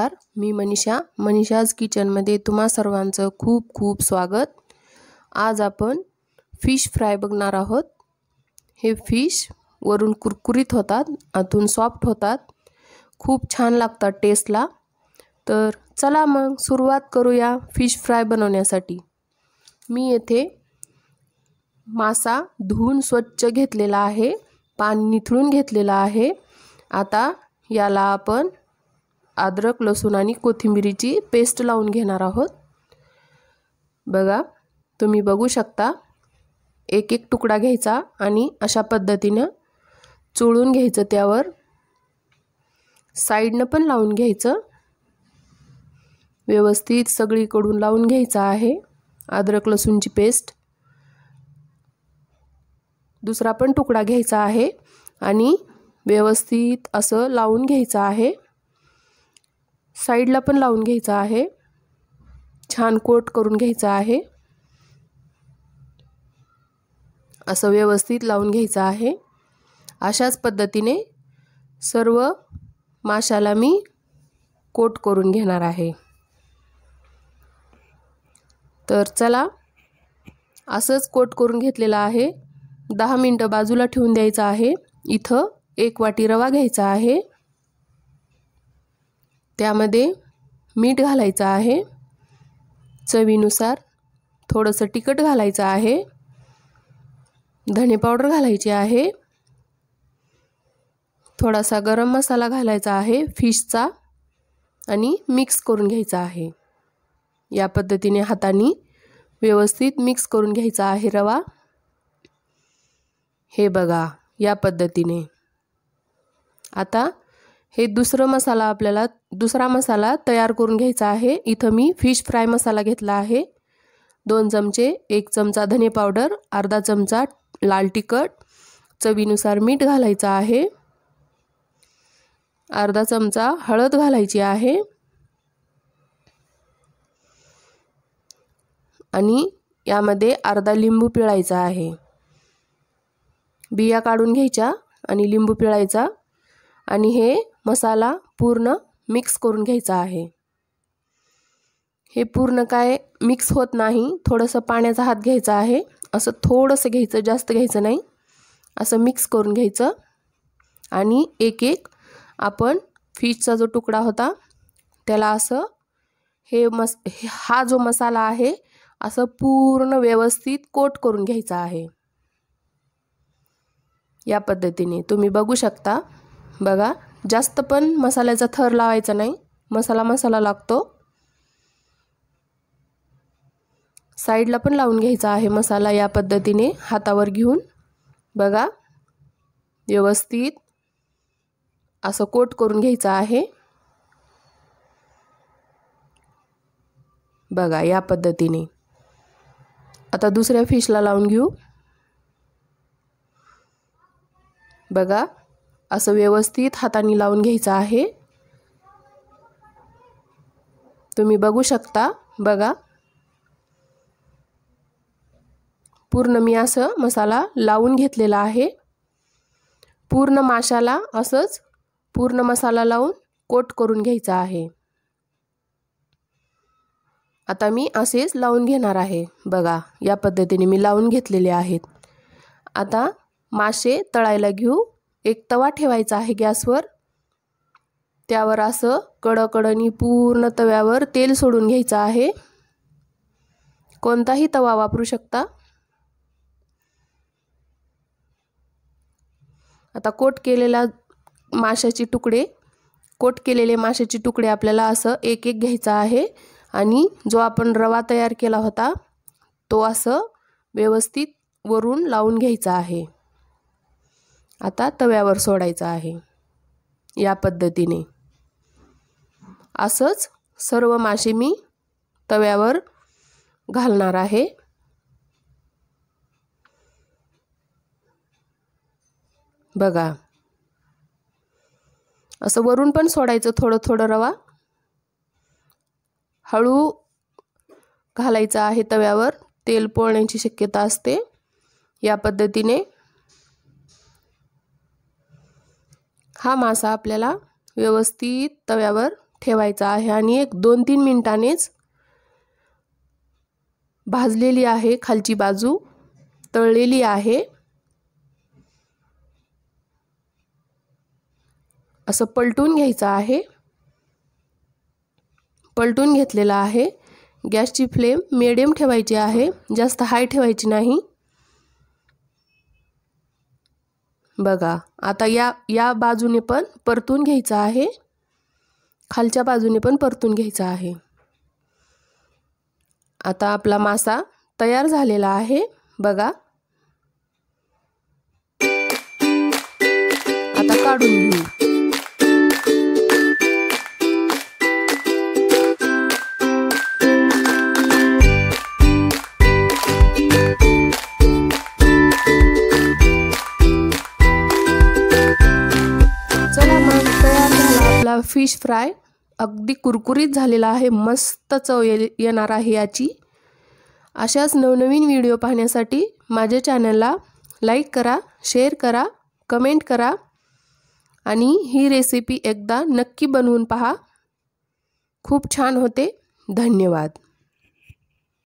नमस्कार, मी मनीषाज किचनमध्ये तुम्हा सर्वांचं खूप खूप स्वागत। आज आपण फिश फ्राय बघणार आहोत। हे फिश वरून कुरकुरीत होतात, आतून सॉफ्ट होतात, खूप छान लागतात टेस्टला। तर चला मग सुरुवात करूया फिश फ्राय बनवण्यासाठी। मी येथे मासा धुवून स्वच्छ घेतलेला आहे, पाणी निथळून घेतलेला आहे। आता याला आपण अद्रक, लसूण आणि कोथिंबीरीची पेस्ट लावून घेणार आहोत। बघा, तुम्ही बघू शकता, एक एक तुकडा घ्यायचा आणि अशा पद्धतीने चोळून घ्यायचं। त्यावर साइडने पण लावून घ्यायचं, व्यवस्थित सगळीकडून लावून घ्यायचं आहे अद्रक लसूणची पेस्ट। दुसरा पण तुकडा घ्यायचा आहे आणि व्यवस्थित असं लावून घ्यायचं आहे। साइडला पण लावून घ्यायचं आहे, छान कोट करून घ्यायचं आहे। असं व्यवस्थित लावून घ्यायचं आहे। अशाच पद्धतीने सर्व माशाला मी कोट करून घेणार आहे। तर चला, असंच कोट करून घेतलेलं आहे। 10 मिनिटं बाजूला ठेवून द्यायचं आहे। इथं 1 वाटी रवा घ्यायचा आहे, त्यामध्ये मीठ घालायचं आहे, चवीनुसार थोडंसं तिखट घालायचं आहे, धने पावडर घालायची आहे, थोडासा गरम मसाला घालायचा आहे फिशचा आणि मिक्स करून घ्यायचा आहे। या पद्धतीने हाताने व्यवस्थित मिक्स करून घ्यायचा आहे रवा। हे बघा, या पद्धतीने। आता हे दुसरा मसाला तयार करून घ्यायचा आहे। इथं मी फिश फ्राय मसाला घेतला आहे, 2 चमचे, 1 चमचा धने पावडर, अर्धा चमचा लाल तिखट, चवीनुसार मीठ घालायचं आहे, अर्धा चमचा हळद घालायची आहे आणि यामध्ये अर्धा लिंबू पिळायचा आहे। बिया काढून घ्यायच्या आणि लिंबू पिळायचा आणि हे मसाला पूर्ण मिक्स करून घ्यायचा आहे। हे पूर्ण काय मिक्स होत नाही, थोडंसं पाण्याचा हात घ्यायचा आहे, असं थोडंसं घ्यायचं, जास्त घ्यायचं नाही, असं मिक्स करून घ्यायचं। आणि एक एक आपण फिशचा जो तुकडा होता त्याला असं हा जो मसाला आहे असं पूर्ण व्यवस्थित कोट करून घ्यायचा आहे। या पद्धतीने तुम्ही बघू शकता। बघा, जास्त पण मसाल्याचा थर लावायचा नाही, मसाला लागतो। साइडला पण लावून घ्यायचा आहे मसाला, या पद्धतीने हातावर घेऊन। बघा, व्यवस्थित असं कोट करून घ्यायचं आहे। बघा, या पद्धतीने। आता दुसऱ्या फिशला लावून घेऊ। बघा, असं व्यवस्थित हाताने लावून घ्यायचं आहे। तुम्ही बघू शकता। बघा, पूर्ण मी असं मसाला लावून घेतलेला आहे। पूर्ण माशाला असंच पूर्ण मसाला लावून कोट करून घ्यायचा आहे। आता मी असेच लावून घेणार आहे। बघा, या पद्धतीने मी लावून घेतलेले आहेत। आता मासे तळायला घेऊ। एक तवा ठेवायचा आहे गॅसवर, त्यावर असं कडकडनी पूर्ण तव्यावर तेल सोडून घ्यायचं आहे। कोणताही तवा वापरू शकता। आता कोट केलेले माशाचे तुकडे आपल्याला असं एक एक घ्यायचा आहे आणि जो आपण रवा तयार केला होता तो असं व्यवस्थित वरून लावून घ्यायचा आहे। आता तव्यावर सोडायचा आहे। या पद्धतीने असंच सर्व मासे मी तव्यावर घालणार आहे। बघा, असं वरून पण सोडायचं थोडं थोडं रवा, हळू घालायचा आहे तव्यावर, तेल पोळण्याची शक्यता असते। या पद्धतीने हा मासा आपल्याला व्यवस्थित तव्यावर ठेवायचा आहे आणि 1-2-3 मिनिटांनीच भाजलेली आहे, खालची बाजू तळलेली आहे। असं पलटून घ्यायचं आहे। पलटून घेतलेला आहे। गॅसची फ्लेम मीडियम ठेवायची आहे, जास्त हाय ठेवायची नाही। बघा आता या बाजूने पण परतून घ्यायचं आहे, खालच्या बाजूने पण परतून घ्यायचं आहे। आता आपला मासा तयार झालेला आहे बघा। आता काढून घेऊ। चला मग तयार झाला आपला फिश फ्राय। अगदी कुरकुरीत झालेला आहे, मस्त चव येणार आहे याची। अशाच नवनवीन व्हिडिओ पाहण्यासाठी माझ्या चॅनलला लाईक करा, शेअर करा, कमेंट करा आणि ही रेसिपी एकदा नक्की बनवून पहा, खूप छान होते। धन्यवाद।